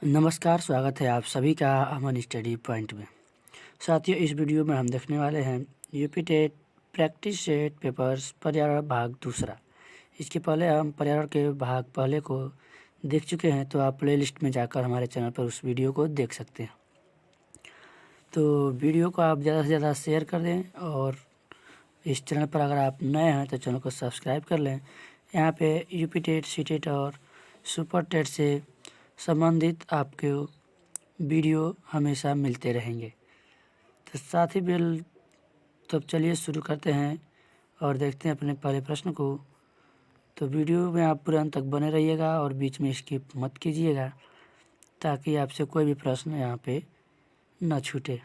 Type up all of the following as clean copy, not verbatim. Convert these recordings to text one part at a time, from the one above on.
नमस्कार, स्वागत है आप सभी का अमन स्टडी पॉइंट में। साथियों, इस वीडियो में हम देखने वाले हैं UP TET practice set papers पर्यावरण भाग दूसरा। इसके पहले हम पर्यावरण के भाग पहले को देख चुके हैं, तो आप प्लेलिस्ट में जाकर हमारे चैनल पर उस वीडियो को देख सकते हैं। तो वीडियो को आप ज़्यादा से ज़्यादा शेयर कर दें और इस चैनल पर अगर आप नए हैं तो चैनल को सब्सक्राइब कर लें। यहाँ पे यूपी टेट, सी टेट और सुपर टेट से संबंधित आपके वीडियो हमेशा मिलते रहेंगे। तो साथ ही बिल तो चलिए शुरू करते हैं और देखते हैं अपने पहले प्रश्न को। तो वीडियो में आप पूरे अंत तक बने रहिएगा और बीच में स्किप मत कीजिएगा, ताकि आपसे कोई भी प्रश्न यहाँ पे न छूटे।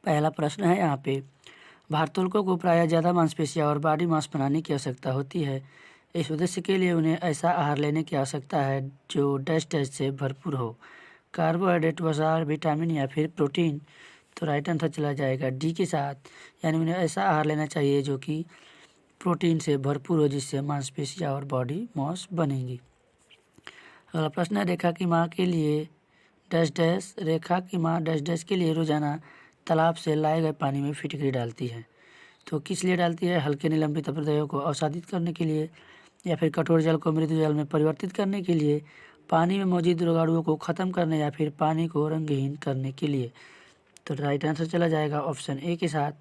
पहला प्रश्न है यहाँ पे, भारोत्तोलकों को प्रायः ज़्यादा मांसपेशियाँ और बॉडी मास बनाने की आवश्यकता होती है। इस उद्देश्य के लिए उन्हें ऐसा आहार लेने की आवश्यकता है जो डैश डैश से भरपूर हो, कार्बोहाइड्रेट, वसा, विटामिन या फिर प्रोटीन। तो राइट आंसर चला जाएगा डी के साथ, यानी उन्हें ऐसा आहार लेना चाहिए जो कि प्रोटीन से भरपूर हो, जिससे मांसपेशियाँ और बॉडी मास बनेंगी। अगला प्रश्न है, रेखा की माँ के लिए डैश डैश, रेखा की माँ डैश डैश के लिए रोजाना तालाब से लाए गए पानी में फिटकरी डालती है। तो किस लिए डालती है? हल्के निलंबित अपव्ययों को अवसादित करने के लिए, या फिर कठोर जल को मृदु जल में परिवर्तित करने के लिए, पानी में मौजूद रोगाणुओं को खत्म करने, या फिर पानी को रंगहीन करने के लिए। तो राइट आंसर चला जाएगा ऑप्शन ए के साथ,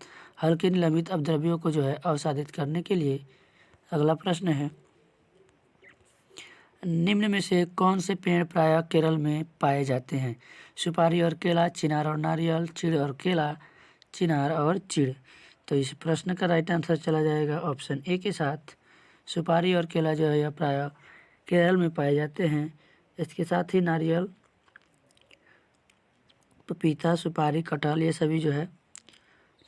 हल्के निलंबित अपद्रव्यों को जो है अवसादित करने के लिए। अगला प्रश्न है, निम्न में से कौन से पेड़ प्रायः केरल में पाए जाते हैं? सुपारी और केला, चिनार और नारियल, चिड़ और केला, चिनार और चिड़। तो इस प्रश्न का राइट आंसर चला जाएगा ऑप्शन ए के साथ, सुपारी और केला जो है यह प्रायः केरल में पाए जाते हैं। इसके साथ ही नारियल, पपीता, सुपारी, कटहल ये सभी जो है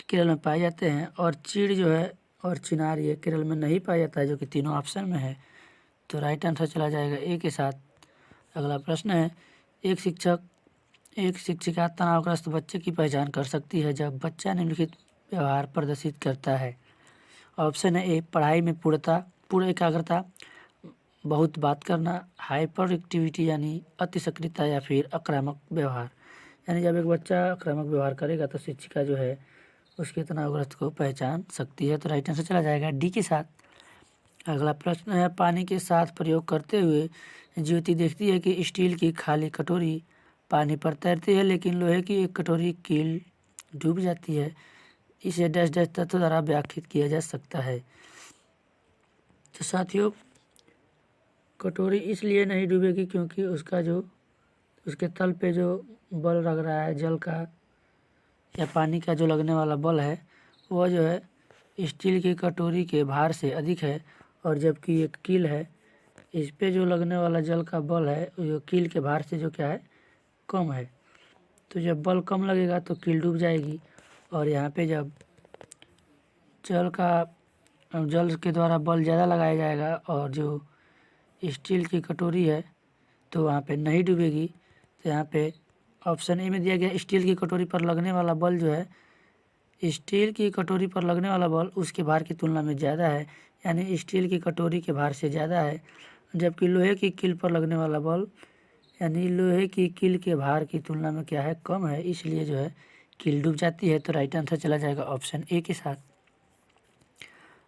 केरल में पाए जाते हैं, और चीड़ जो है और चिनार ये केरल में नहीं पाया जाता है, जो कि तीनों ऑप्शन में है। तो राइट आंसर चला जाएगा ए के साथ। अगला प्रश्न है, एक शिक्षिका तनावग्रस्त बच्चे की पहचान कर सकती है जब बच्चा निम्नलिखित व्यवहार प्रदर्शित करता है। ऑप्शन है ए, पढ़ाई में पूर्ण एकाग्रता, बहुत बात करना, हाइपर एक्टिविटी यानी अति सक्रियता, या फिर आक्रामक व्यवहार। यानी जब एक बच्चा आक्रामक व्यवहार करेगा तो शिक्षिका जो है उसके तनावग्रस्त को पहचान सकती है। तो राइट आंसर चला जाएगा डी के साथ। अगला प्रश्न है, पानी के साथ प्रयोग करते हुए ज्योति देखती है कि स्टील की खाली कटोरी पानी पर तैरती है, लेकिन लोहे की एक कटोरी कील डूब जाती है। इसे डैश डैश तत्व द्वारा व्याख्यात किया जा सकता है। तो साथियों, कटोरी इसलिए नहीं डूबेगी क्योंकि उसके तल पे जो बल लग रहा है जल का या पानी का जो लगने वाला बल है, वह जो है स्टील की कटोरी के भार से अधिक है, और जबकि एक कील है, इस पे जो लगने वाला जल का बल है जो कील के भार से जो क्या है कम है। तो जब बल कम लगेगा तो कील डूब जाएगी, और यहाँ पे जब जल के द्वारा बल ज़्यादा लगाया जाएगा और जो स्टील की कटोरी है तो वहाँ पे नहीं डूबेगी। तो यहाँ पे ऑप्शन ए में दिया गया, स्टील की कटोरी पर लगने वाला बल जो है, स्टील की कटोरी पर लगने वाला बल उसके भार की तुलना में ज़्यादा है, यानी स्टील की कटोरी के भार से ज़्यादा है, जबकि लोहे की कील पर लगने वाला बल यानी लोहे की कील के भार की तुलना में क्या है कम है, इसलिए जो है कील डूब जाती है। तो राइट आंसर चला जाएगा ऑप्शन ए के साथ।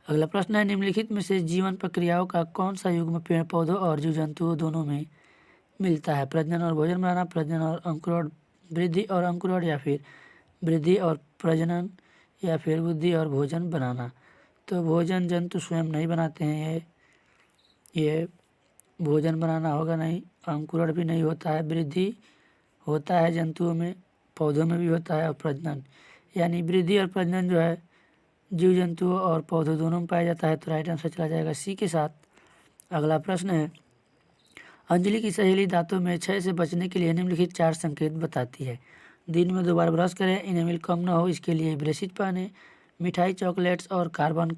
अगला प्रश्न है, निम्नलिखित में से जीवन प्रक्रियाओं का कौन सा युग्म पेड़ पौधों और जीव जंतुओं दोनों में मिलता है? प्रजनन और भोजन बनाना, प्रजनन और अंकुरण, वृद्धि और अंकुरण, या फिर वृद्धि और प्रजनन, या फिर वृद्धि और भोजन बनाना। तो भोजन जंतु स्वयं नहीं बनाते हैं, ये भोजन बनाना होगा नहीं, अंकुरण भी नहीं होता है, वृद्धि होता है जंतुओं में, पौधों में भी होता है, और प्रजनन यानी वृद्धि और प्रजनन जो है जीव जंतुओं और पौधों दोनों में पाया जाता है। तो राइट आंसर चला जाएगा सी के साथ। अगला प्रश्न है, अंजलि की सहेली दांतों में क्षय से बचने के लिए निम्नलिखित 4 संकेत बताती है। दिन में 2 बार ब्रश करें, इनेमिल कम न हो इसके लिए ब्रेसिज पहने, मिठाई, चॉकलेट्स और कार्बन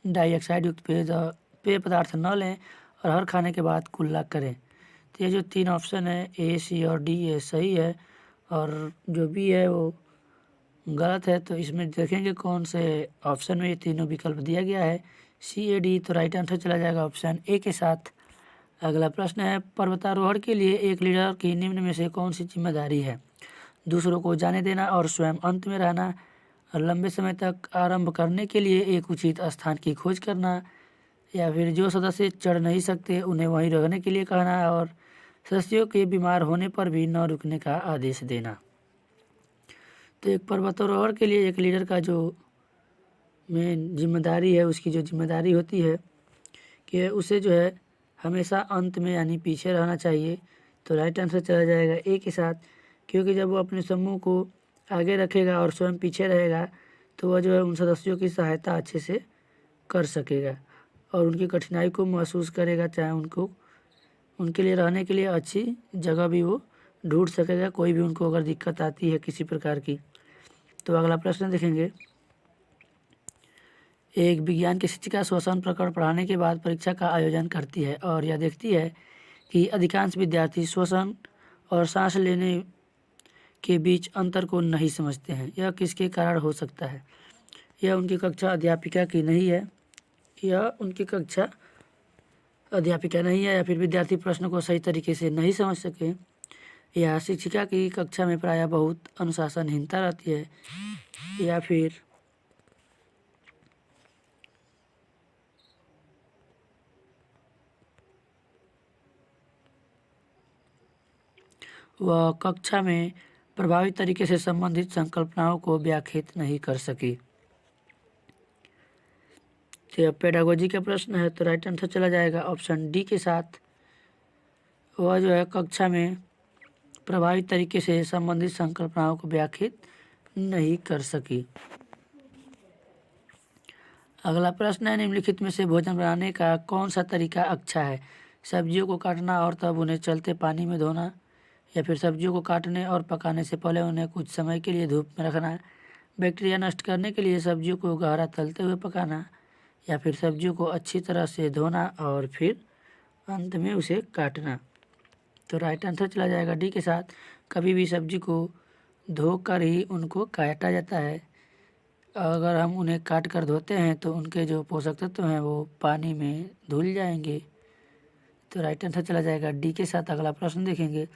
डाइऑक्साइड युक्त पेय पदार्थ न लें, और हर खाने के बाद कुल्ला करें। तो ये जो 3 ऑप्शन है ए, सी और डी, ये सही है, और जो बी है वो गलत है। तो इसमें देखेंगे कौन से ऑप्शन में ये तीनों विकल्प दिया गया है, सी, ए, डी। तो राइट आंसर चला जाएगा ऑप्शन ए के साथ। अगला प्रश्न है, पर्वतारोहण के लिए एक लीडर की निम्न में से कौन सी जिम्मेदारी है? दूसरों को जाने देना और स्वयं अंत में रहना, और लंबे समय तक आरंभ करने के लिए एक उचित स्थान की खोज करना, या फिर जो सदस्य चढ़ नहीं सकते उन्हें वहीं रहने के लिए कहना, और सदस्यों के बीमार होने पर भी न रुकने का आदेश देना। तो एक पर्वतारोहण के लिए एक लीडर का जो मेन जिम्मेदारी है, उसकी जो जिम्मेदारी होती है कि उसे जो है हमेशा अंत में यानी पीछे रहना चाहिए। तो राइट आंसर चला जाएगा ए के साथ, क्योंकि जब वो अपने समूह को आगे रखेगा और स्वयं पीछे रहेगा तो वह जो है उन सदस्यों की सहायता अच्छे से कर सकेगा और उनकी कठिनाई को महसूस करेगा, चाहे उनके लिए रहने के लिए अच्छी जगह भी वो ढूंढ सकेगा, कोई भी उनको अगर दिक्कत आती है किसी प्रकार की। तो अगला प्रश्न देखेंगे, एक विज्ञान की शिक्षिका श्वसन प्रकरण पढ़ाने के बाद परीक्षा का आयोजन करती है और यह देखती है कि अधिकांश विद्यार्थी श्वसन और सांस लेने के बीच अंतर को नहीं समझते हैं। यह किसके कारण हो सकता है? यह उनकी कक्षा अध्यापिका की नहीं है, यह उनकी कक्षा अध्यापिका नहीं है, या फिर विद्यार्थी प्रश्न को सही तरीके से नहीं समझ सके, या शिक्षिका की कक्षा में प्रायः बहुत अनुशासनहीनता रहती है, या फिर वह कक्षा में प्रभावी तरीके से संबंधित संकल्पनाओं को व्याख्यात नहीं कर सकी। तो पेडागोजी का प्रश्न है, तो राइट आंसर चला जाएगा ऑप्शन डी के साथ, वह जो है कक्षा में प्रभावी तरीके से संबंधित संकल्पनाओं को व्याख्यात नहीं कर सकी। अगला प्रश्न है, निम्नलिखित में से भोजन बनाने का कौन सा तरीका अच्छा है? सब्जियों को काटना और तब उन्हें चलते पानी में धोना, या फिर सब्जियों को काटने और पकाने से पहले उन्हें कुछ समय के लिए धूप में रखना, बैक्टीरिया नष्ट करने के लिए सब्जियों को गहरा तलते हुए पकाना, या फिर सब्जियों को अच्छी तरह से धोना और फिर अंत में उसे काटना। तो राइट आंसर चला जाएगा डी के साथ, कभी भी सब्जी को धोकर ही उनको काटा जाता है। अगर हम उन्हें काट कर धोते हैं तो उनके जो पोषक तत्व हैं वो पानी में धुल जाएंगे। तो राइट आंसर चला जाएगा डी के साथ। अगला प्रश्न देखेंगे,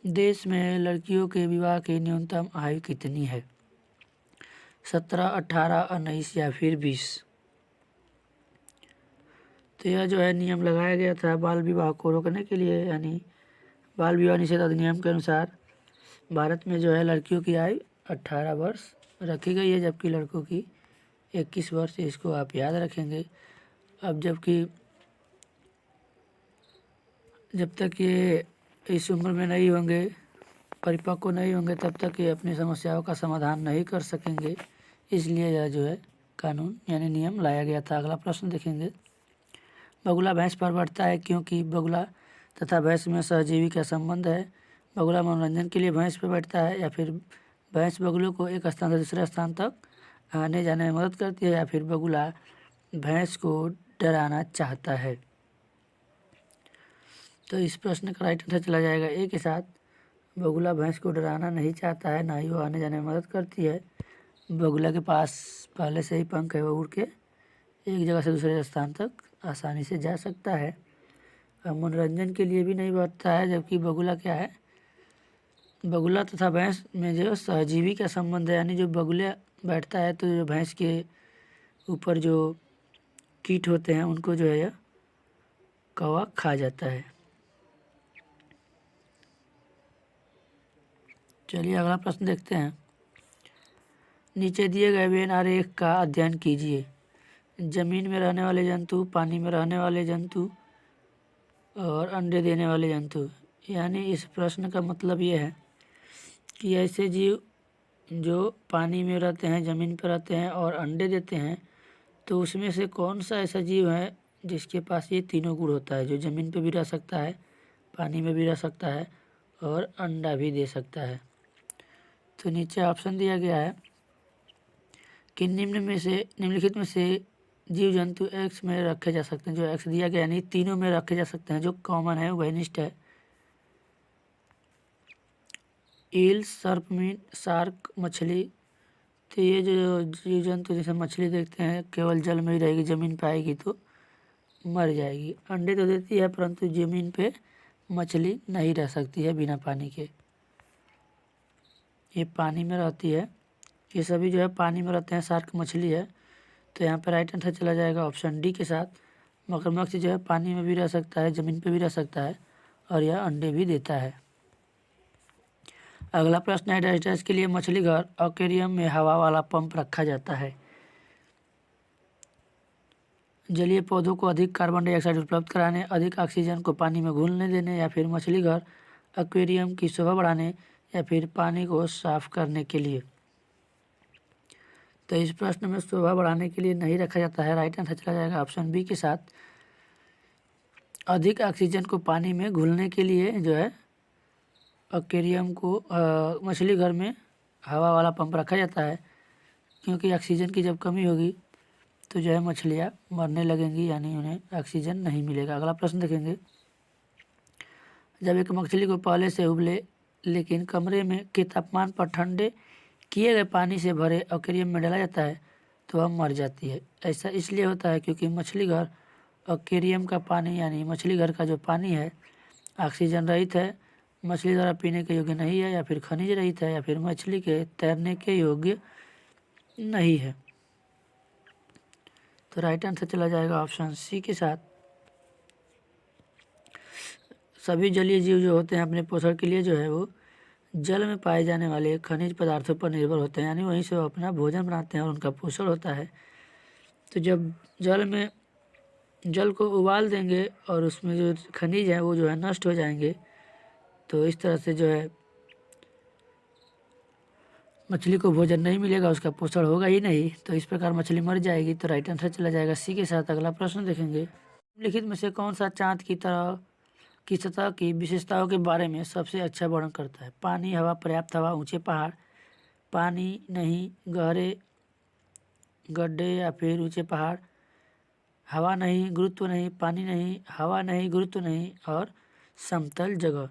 देश में लड़कियों के विवाह की न्यूनतम आयु कितनी है? 17, 18, 19 या फिर 20? तो यह जो है नियम लगाया गया था बाल विवाह को रोकने के लिए, यानी बाल विवाह निषेध अधिनियम के अनुसार भारत में जो है लड़कियों की आयु 18 वर्ष रखी गई है, जबकि लड़कों की 21 वर्ष। इसको आप याद रखेंगे। अब जब तक ये इस उम्र में नहीं होंगे, परिपक्व नहीं होंगे, तब तक ये अपनी समस्याओं का समाधान नहीं कर सकेंगे, इसलिए यह जो है कानून यानी नियम लाया गया था। अगला प्रश्न देखेंगे, बगुला भैंस पर बैठता है क्योंकि बगुला तथा भैंस में सहजीवी का संबंध है। बगुला मनोरंजन के लिए भैंस पर बैठता है, या फिर भैंस बगुलों को एक स्थान से दूसरे स्थान तक आने जाने में मदद करती है, या फिर बगुला भैंस को डराना चाहता है। तो इस प्रश्न का राइट आंसर चला जाएगा ए के साथ, बगुला भैंस को डराना नहीं चाहता है, ना ही वो आने जाने में मदद करती है। बगुला के पास पहले से ही पंख है, वो उड़ के एक जगह से दूसरे स्थान तक आसानी से जा सकता है। मनोरंजन के लिए भी नहीं बैठता है, जबकि बगुला क्या है, बगुला तथा भैंस में जो सहजीवी का संबंध है, यानी जो बगुला बैठता है तो जो भैंस के ऊपर जो कीट होते हैं उनको जो है यह कौवा खा जाता है। चलिए अगला प्रश्न देखते हैं, नीचे दिए गए वेन आरेख का अध्ययन कीजिए। जमीन में रहने वाले जंतु, पानी में रहने वाले जंतु और अंडे देने वाले जंतु। यानी इस प्रश्न का मतलब ये है कि ऐसे जीव जो पानी में रहते हैं, ज़मीन पर रहते हैं और अंडे देते हैं, तो उसमें से कौन सा ऐसा जीव है जिसके पास ये तीनों गुण होता है, जो ज़मीन पर भी रह सकता है, पानी में भी रह सकता है और अंडा भी दे सकता है। तो नीचे ऑप्शन दिया गया है कि निम्नलिखित में से जीव जंतु एक्स में रखे जा सकते हैं। जो एक्स दिया गया यानी तीनों में रखे जा सकते हैं, जो कॉमन है वनिष्ठ है। ईल, सर्पमीन, शार्क, मछली। तो ये जो जीव जंतु जैसे मछली देखते हैं केवल जल में ही रहेगी, ज़मीन पे आएगी तो मर जाएगी। अंडे तो देती है परंतु ज़मीन पे मछली नहीं रह सकती है बिना पानी के। ये पानी में रहती है, ये सभी जो है पानी में रहते हैं। शार्क मछली है, तो यहाँ पे राइट आंसर चला जाएगा ऑप्शन डी के साथ। मगरमच्छ जो है पानी में भी रह सकता है, ज़मीन पे भी रह सकता है और यह अंडे भी देता है। अगला प्रश्न है, डैश डैश के लिए मछली घर एक्वेरियम में हवा वाला पंप रखा जाता है। जलीय पौधों को अधिक कार्बन डाइऑक्साइड उपलब्ध कराने, अधिक ऑक्सीजन को पानी में घुलने देने, या फिर मछली घर एक्वेरियम की शोभा बढ़ाने, या फिर पानी को साफ करने के लिए। तो इस प्रश्न में शोभा बढ़ाने के लिए नहीं रखा जाता है। राइट आंसर चला जाएगा ऑप्शन बी के साथ। अधिक ऑक्सीजन को पानी में घुलने के लिए जो है एक्वेरियम को मछली घर में हवा वाला पंप रखा जाता है, क्योंकि ऑक्सीजन की जब कमी होगी तो जो है मछलियाँ मरने लगेंगी, यानी उन्हें ऑक्सीजन नहीं मिलेगा। अगला प्रश्न देखेंगे, जब एक मछली को पहले से उबले लेकिन कमरे में के तापमान पर ठंडे किए गए पानी से भरे एक्वेरियम में डाला जाता है तो वह मर जाती है। ऐसा इसलिए होता है क्योंकि मछली घर एक्वेरियम का पानी यानी मछली घर का जो पानी है ऑक्सीजन रहित है, मछली द्वारा पीने के योग्य नहीं है, या फिर खनिज रहित है, या फिर मछली के तैरने के योग्य नहीं है। तो राइट आंसर चला जाएगा ऑप्शन सी के साथ। सभी जलीय जीव जो होते हैं अपने पोषण के लिए जो है वो जल में पाए जाने वाले खनिज पदार्थों पर निर्भर होते हैं, यानी वहीं से वो अपना भोजन बनाते हैं और उनका पोषण होता है। तो जब जल को उबाल देंगे और उसमें जो खनिज है वो जो है नष्ट हो जाएंगे, तो इस तरह से जो है मछली को भोजन नहीं मिलेगा, उसका पोषण होगा ही नहीं, तो इस प्रकार मछली मर जाएगी। तो राइट आंसर चला जाएगा सी के साथ। अगला प्रश्न देखेंगे, निम्नलिखित में से कौन सा चांद की तरह की सतह की विशेषताओं के बारे में सबसे अच्छा वर्णन करता है। पानी, हवा, पर्याप्त हवा, ऊंचे पहाड़, पानी नहीं, गहरे गड्ढे, या फिर ऊंचे पहाड़, हवा नहीं, गुरुत्व नहीं, पानी नहीं, हवा नहीं, गुरुत्व नहीं, और समतल जगह।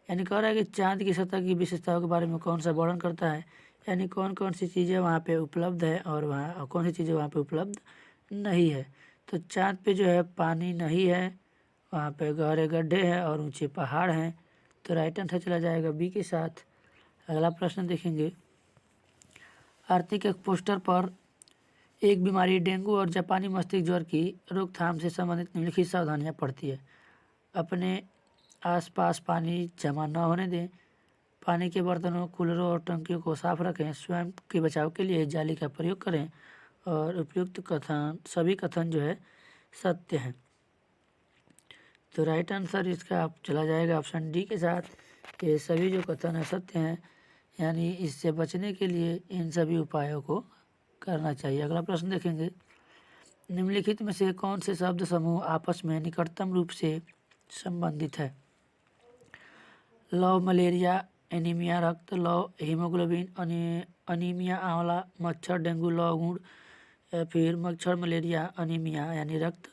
यानी कह रहा है कि चांद की सतह की विशेषताओं के बारे में कौन सा वर्णन करता है, यानी कौन कौन सी चीज़ें वहाँ पे उपलब्ध है और वहाँ कौन सी चीज़ें वहाँ पे उपलब्ध नहीं है। तो चांद पे जो है पानी नहीं है, वहाँ पे गहरे गड्ढे हैं और ऊंचे पहाड़ हैं। तो राइट आंसर चला जाएगा बी के साथ। अगला प्रश्न देखेंगे, आरती के पोस्टर पर एक बीमारी डेंगू और जापानी मस्तिष्क ज्वर की रोकथाम से संबंधित निम्नलिखित सावधानियां पढ़ती है। अपने आसपास पानी जमा न होने दें, पानी के बर्तनों, कूलरों और टंकियों को साफ रखें, स्वयं के बचाव के लिए जाली का प्रयोग करें, और उपयुक्त सभी कथन जो है सत्य हैं। तो राइट आंसर इसका आप चला जाएगा ऑप्शन डी के साथ। ये सभी जो कथन है सत्य हैं, यानी इससे बचने के लिए इन सभी उपायों को करना चाहिए। अगला प्रश्न देखेंगे, निम्नलिखित में से कौन से शब्द समूह आपस में निकटतम रूप से संबंधित है। लव मलेरिया, एनीमिया रक्त, लव हीमोग्लोबिन, अनीमिया आंवला, मच्छर डेंगू लव गुण, या फिर मच्छर मलेरिया अनीमिया यानी रक्त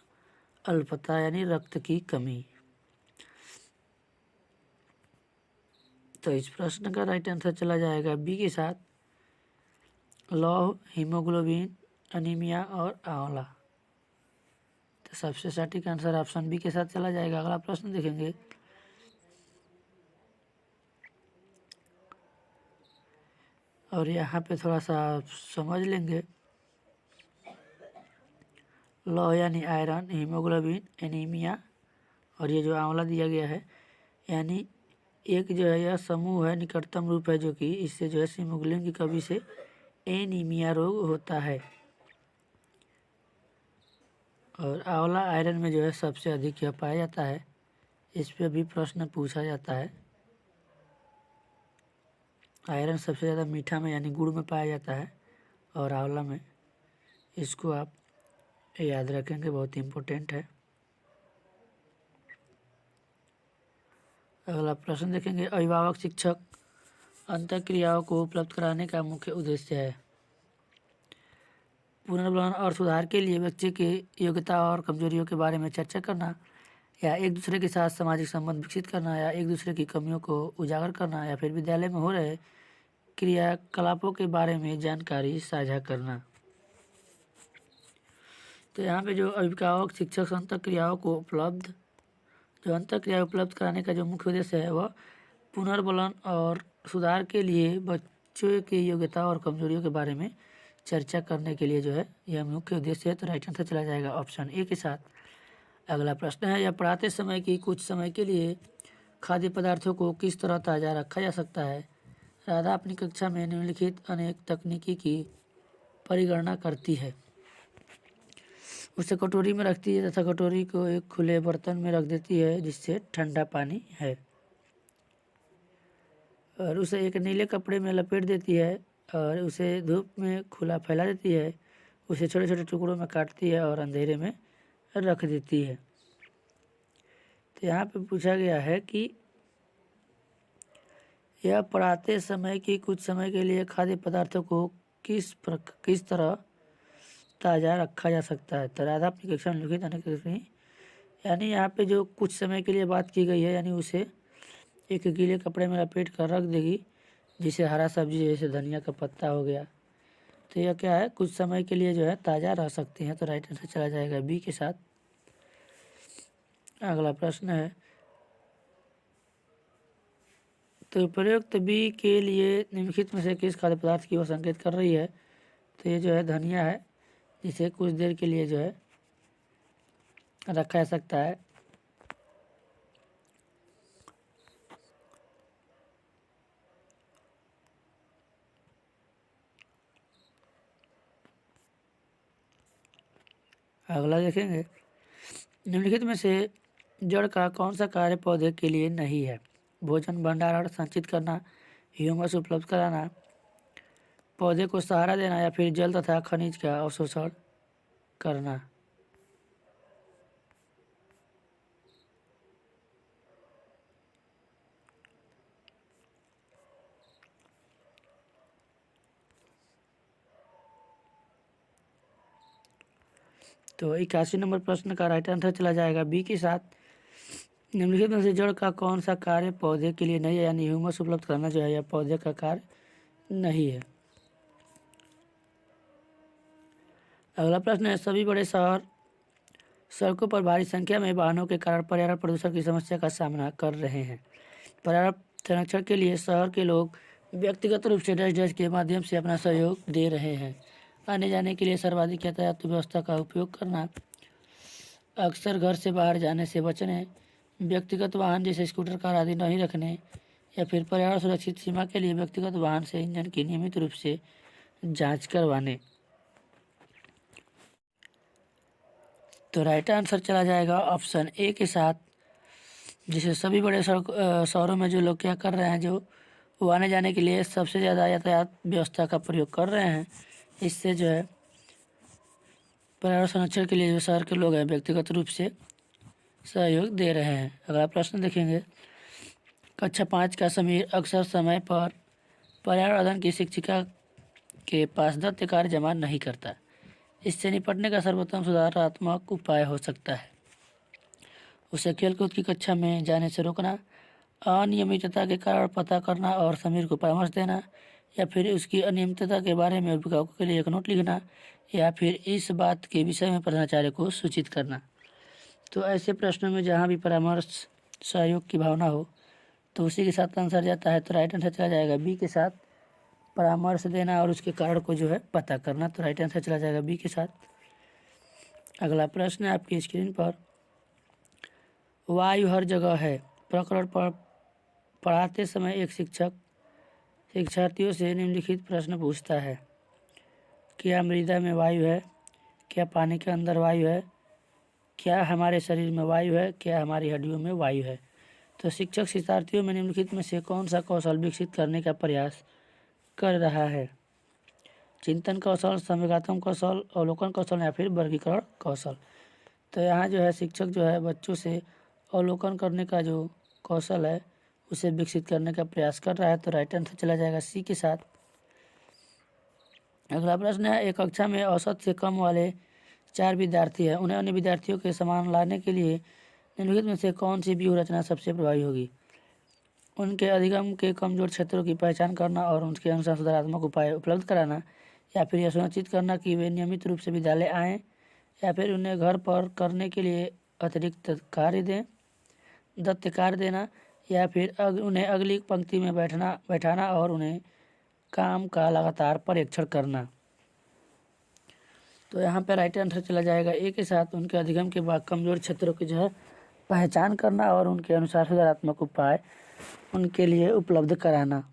अल्पता यानी रक्त की कमी। तो इस प्रश्न का राइट आंसर चला जाएगा बी के साथ, लव हीमोग्लोबिन अनीमिया और आंवला। तो सबसे सटीक आंसर ऑप्शन बी के साथ चला जाएगा। अगला प्रश्न देखेंगे, और यहाँ पे थोड़ा सा समझ लेंगे। लौ यानी आयरन, हीमोग्लोबिन, एनीमिया, और ये जो आंवला दिया गया है, यानी एक जो है यह समूह है, निकटतम रूप है, जो कि इससे जो है हीमोग्लोबिन की कमी से एनीमिया रोग होता है। और आंवला आयरन में जो है सबसे अधिक यह पाया जाता है। इस पर भी प्रश्न पूछा जाता है। आयरन सबसे ज़्यादा मीठा में यानी गुड़ में पाया जाता है और आंवला में। इसको आप याद रखेंगे, बहुत इम्पोर्टेंट है। अगला प्रश्न देखेंगे, अभिभावक शिक्षक अंतःक्रियाओं को उपलब्ध कराने का मुख्य उद्देश्य है। पुनर्बलन और सुधार के लिए बच्चे के योग्यता और कमजोरियों के बारे में चर्चा करना, या एक दूसरे के साथ सामाजिक संबंध विकसित करना, या एक दूसरे की कमियों को उजागर करना, या फिर विद्यालय में हो रहे क्रियाकलापों के बारे में जानकारी साझा करना। तो यहाँ पे जो अभिभावक शिक्षक अंतःक्रियाओं को उपलब्ध कराने का जो मुख्य उद्देश्य है वह पुनर्बलन और सुधार के लिए बच्चों की योग्यता और कमजोरियों के बारे में चर्चा करने के लिए जो है यह मुख्य उद्देश्य है। तो राइट आंसर चला जाएगा ऑप्शन ए के साथ। अगला प्रश्न है, यह पढ़ाते समय कि कुछ समय के लिए खाद्य पदार्थों को किस तरह ताज़ा रखा जा सकता है। राधा अपनी कक्षा में निम्नलिखित अनेक तकनीकी की परिगणना करती है। उसे कटोरी में रखती है तथा कटोरी को एक खुले बर्तन में रख देती है जिससे ठंडा पानी है, और उसे एक नीले कपड़े में लपेट देती है और उसे धूप में खुला फैला देती है। उसे छोटे छोटे टुकड़ों में काटती है और अंधेरे में रख देती है। तो यहाँ पे पूछा गया है कि यह पढ़ाते समय कि कुछ समय के लिए खाद्य पदार्थों को किस तरह ताज़ा रखा जा सकता है। तो राधा अपनी कक्षा में लिखित अनेक, यानी यहाँ पे जो कुछ समय के लिए बात की गई है, यानी उसे एक गीले कपड़े में लपेट कर रख देगी, जिसे हरा सब्जी जैसे धनिया का पत्ता हो गया। तो यह क्या है, कुछ समय के लिए जो है ताज़ा रह सकती हैं। तो राइट आंसर चला जाएगा बी के साथ। अगला प्रश्न है, तो प्रयुक्त बी के लिए निम्नलिखित में से किस खाद्य पदार्थ की वह संकेत कर रही है। तो ये जो है धनिया है, जिसे कुछ देर के लिए जो है रखा जा सकता है। अगला देखेंगे, निम्नलिखित में से जड़ का कौन सा कार्य पौधे के लिए नहीं है। भोजन भंडारण संचित करना, ह्यूमस उपलब्ध कराना, पौधे को सहारा देना, या फिर जल तथा खनिज का अवशोषण करना। तो 81 नंबर प्रश्न का राइट आंसर चला जाएगा बी के साथ। निम्नलिखित में से जड़ का कौन सा कार्य पौधे के लिए नहीं है, यानी ह्यूमस उपलब्ध करना जो है यह पौधे का कार्य नहीं है। अगला प्रश्न है, सभी बड़े शहर सड़कों पर भारी संख्या में वाहनों के कारण पर्यावरण प्रदूषण की समस्या का सामना कर रहे हैं। पर्यावरण संरक्षण के लिए शहर के लोग व्यक्तिगत रूप से डस्ट के माध्यम से अपना सहयोग दे रहे हैं। आने जाने के लिए सर्वाधिक यातायात व्यवस्था का उपयोग करना, अक्सर घर से बाहर जाने से बचने, व्यक्तिगत वाहन जैसे स्कूटर कार आदि नहीं रखने, या फिर पर्यावरण सुरक्षित सीमा के लिए व्यक्तिगत वाहन से ईंधन की नियमित रूप से जांच करवाने। तो राइट आंसर चला जाएगा ऑप्शन ए के साथ, जिसे सभी बड़े शहरों में जो लोग क्या कर रहे हैं, जो वो आने जाने के लिए सबसे ज़्यादा यातायात व्यवस्था का प्रयोग कर रहे हैं। इससे जो है पर्यावरण संरक्षण के लिए जो शहर के लोग हैं व्यक्तिगत रूप से सहयोग दे रहे हैं। अगला प्रश्न देखेंगे, कक्षा 5 का समीर अक्सर समय पर पर्यावरण अध्ययन की शिक्षिका के पास दत्त कार्य जमा नहीं करता। इससे निपटने का सर्वोत्तम सुधारात्मक उपाय हो सकता है उसे खेलकूद की कक्षा में जाने से रोकना, अनियमितता के कारण पता करना और समीर को परामर्श देना, या फिर उसकी अनियमितता के बारे में अभिभावकों के लिए एक नोट लिखना, या फिर इस बात के विषय में प्रधानाचार्य को सूचित करना। तो ऐसे प्रश्नों में जहाँ भी परामर्श सहयोग की भावना हो तो उसी के साथ आंसर जाता है। तो राइट आंसर चला जाएगा बी के साथ, परामर्श देना और उसके कारण को जो है पता करना। तो राइट आंसर चला जाएगा बी के साथ। अगला प्रश्न है आपकी स्क्रीन पर, वायु हर जगह है प्रकरण पर पढ़ाते समय एक शिक्षक शिक्षार्थियों से निम्नलिखित प्रश्न पूछता है। क्या मृदा में वायु है? क्या पानी के अंदर वायु है? क्या हमारे शरीर में वायु है? क्या हमारी हड्डियों में वायु है? तो शिक्षक शिक्षार्थियों में निम्नलिखित में से कौन सा कौशल विकसित करने का प्रयास कर रहा है? चिंतन कौशल, संवेगात्मक कौशल, अवलोकन कौशल, या फिर वर्गीकरण कौशल। तो यहाँ जो है शिक्षक जो है बच्चों से अवलोकन करने का जो कौशल है उसे विकसित करने का प्रयास कर रहा है। तो राइट आंसर चला जाएगा सी के साथ। अगला प्रश्न है, एक कक्षा में औसत से कम वाले 4 विद्यार्थी हैं, उन्हें अन्य विद्यार्थियों के समान लाने के लिए निम्नलिखित में से कौन सी व्यूह रचना सबसे प्रभावी होगी? उनके अधिगम के कमजोर क्षेत्रों की पहचान करना और उनके अनुसार सुधारात्मक उपाय उपलब्ध कराना, या फिर यह सुनिश्चित करना कि वे नियमित रूप से विद्यालय आएँ, या फिर उन्हें घर पर करने के लिए अतिरिक्त दत्त कार्य देना, या फिर उन्हें अगली पंक्ति में बैठाना और उन्हें काम का लगातार परीक्षण करना। तो यहाँ पे राइट आंसर चला जाएगा ए के साथ उनके अधिगम के बाद कमजोर क्षेत्रों की जो है पहचान करना और उनके अनुसार सुधारात्मक उपाय उनके लिए उपलब्ध कराना।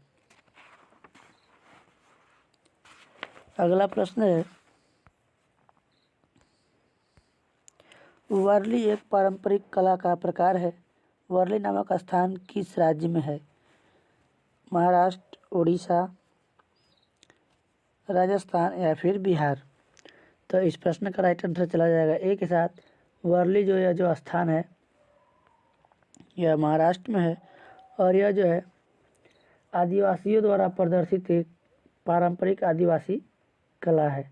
अगला प्रश्न है, वर्ली एक पारंपरिक कला का प्रकार है। वर्ली नामक स्थान किस राज्य में है? महाराष्ट्र, उड़ीसा, राजस्थान या फिर बिहार? तो इस प्रश्न का राइट आंसर चला जाएगा ए के साथ। वर्ली जो स्थान है यह महाराष्ट्र में है और यह जो है आदिवासियों द्वारा प्रदर्शित एक पारंपरिक आदिवासी कला है।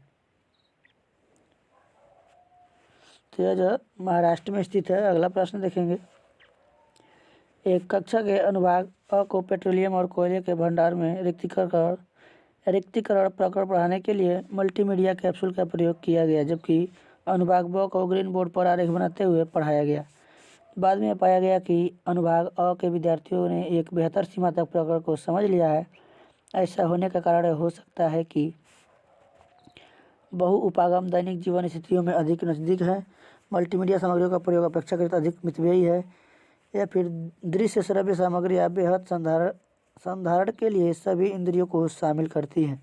तो यह जो महाराष्ट्र में स्थित है। अगला प्रश्न देखेंगे, एक कक्षा के अनुभाग अ को पेट्रोलियम और कोयले के भंडार में रिक्तीकरण प्रकरण पढ़ाने के लिए मल्टीमीडिया कैप्सूल का प्रयोग किया गया, जबकि अनुभाग ब को ग्रीन बोर्ड पर आरेख बनाते हुए पढ़ाया गया। बाद में पाया गया कि अनुभाग अ के विद्यार्थियों ने एक बेहतर सीमा तक प्रकरण को समझ लिया है। ऐसा होने का कारण हो सकता है कि बहु उपागम दैनिक जीवन स्थितियों में अधिक नज़दीक है, मल्टीमीडिया सामग्रियों का प्रयोग अपेक्षाकृत अधिक मितव्ययी है, या फिर दृश्य श्रव्य सामग्री या बेहद संधारण के लिए सभी इंद्रियों को शामिल करती है।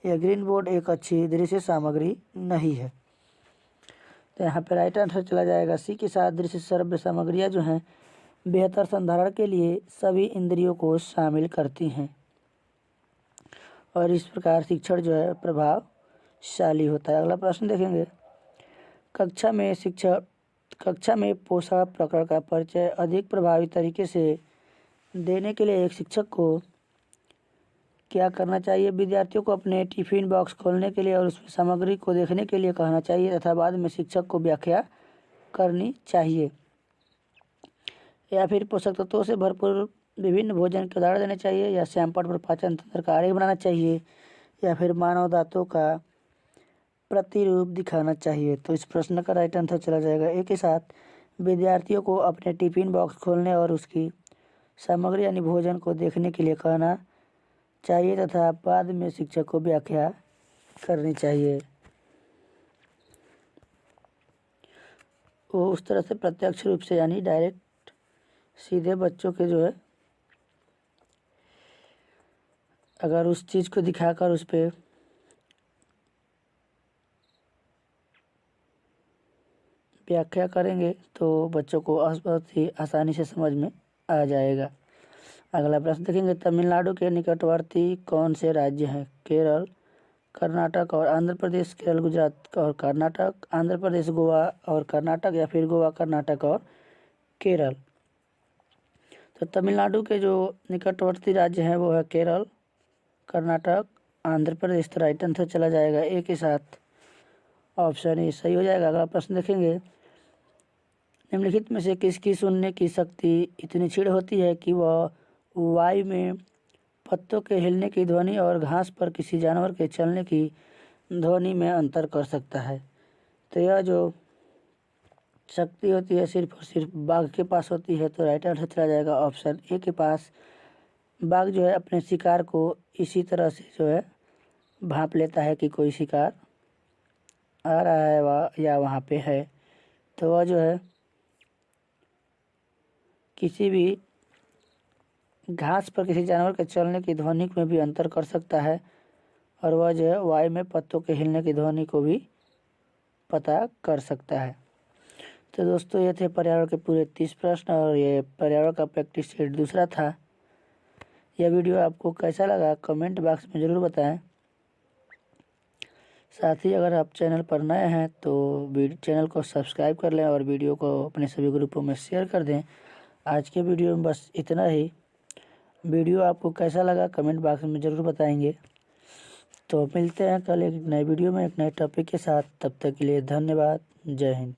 यह ग्रीन बोर्ड एक अच्छी दृश्य सामग्री नहीं है। तो यहाँ पे राइट आंसर चला जाएगा सी के साथ। दृश्य श्रव्य सामग्रियाँ जो हैं बेहतर संधारण के लिए सभी इंद्रियों को शामिल करती हैं और इस प्रकार शिक्षण जो है प्रभावशाली होता है। अगला प्रश्न देखेंगे, कक्षा में पोषण प्रकरण का परिचय अधिक प्रभावी तरीके से देने के लिए एक शिक्षक को क्या करना चाहिए? विद्यार्थियों को अपने टिफिन बॉक्स खोलने के लिए और उसमें सामग्री को देखने के लिए कहना चाहिए तथा बाद में शिक्षक को व्याख्या करनी चाहिए, या फिर पोषक तत्वों से भरपूर विभिन्न भोजन के उदाहरण देने चाहिए, या सैंपल पर पाचन तंत्र का आरेख बनाना चाहिए, या फिर मानव दांतों का प्रतिरूप दिखाना चाहिए। तो इस प्रश्न का राइट आंसर चला जाएगा ए के साथ। विद्यार्थियों को अपने टिफिन बॉक्स खोलने और उसकी सामग्री यानी भोजन को देखने के लिए कहना चाहिए तथा बाद में शिक्षक को व्याख्या करनी चाहिए। वो उस तरह से प्रत्यक्ष रूप से यानी डायरेक्ट सीधे बच्चों के जो है अगर उस चीज़ को दिखाकर उस पर व्याख्या करेंगे तो बच्चों को बहुत ही आसानी से समझ में आ जाएगा। अगला प्रश्न देखेंगे, तमिलनाडु के निकटवर्ती कौन से राज्य हैं? केरल, कर्नाटक और आंध्र प्रदेश। केरल, गुजरात और कर्नाटक, आंध्र प्रदेश, गोवा और कर्नाटक, या फिर गोवा, कर्नाटक और केरल? तो तमिलनाडु के जो निकटवर्ती राज्य हैं वो है केरल, कर्नाटक, आंध्र प्रदेश। तो राइट आंसर चला जाएगा ए के साथ, ऑप्शन ए सही हो जाएगा। अगला प्रश्न देखेंगे, निम्नलिखित में से किसकी सुनने की शक्ति इतनी क्षीण होती है कि वह वायु में पत्तों के हिलने की ध्वनि और घास पर किसी जानवर के चलने की ध्वनि में अंतर कर सकता है? तो यह जो शक्ति होती है सिर्फ और सिर्फ बाघ के पास होती है। तो राइट आंसर चला जाएगा ऑप्शन ए के पास। बाघ जो है अपने शिकार को इसी तरह से जो है भांप लेता है कि कोई शिकार आ रहा है या वहाँ पे है, तो वह जो है किसी भी घास पर किसी जानवर के चलने की ध्वनि में भी अंतर कर सकता है और वह जो है वायु में पत्तों के हिलने की ध्वनि को भी पता कर सकता है। तो दोस्तों ये थे पर्यावरण के पूरे 30 प्रश्न और ये पर्यावरण का प्रैक्टिस सेट दूसरा था। यह वीडियो आपको कैसा लगा कमेंट बॉक्स में ज़रूर बताएं। साथ ही अगर आप चैनल पर नए हैं तो चैनल को सब्सक्राइब कर लें और वीडियो को अपने सभी ग्रुपों में शेयर कर दें। आज के वीडियो में बस इतना ही। वीडियो आपको कैसा लगा कमेंट बॉक्स में ज़रूर बताएंगे। तो मिलते हैं कल एक नए वीडियो में एक नए टॉपिक के साथ। तब तक के लिए धन्यवाद। जय हिंद।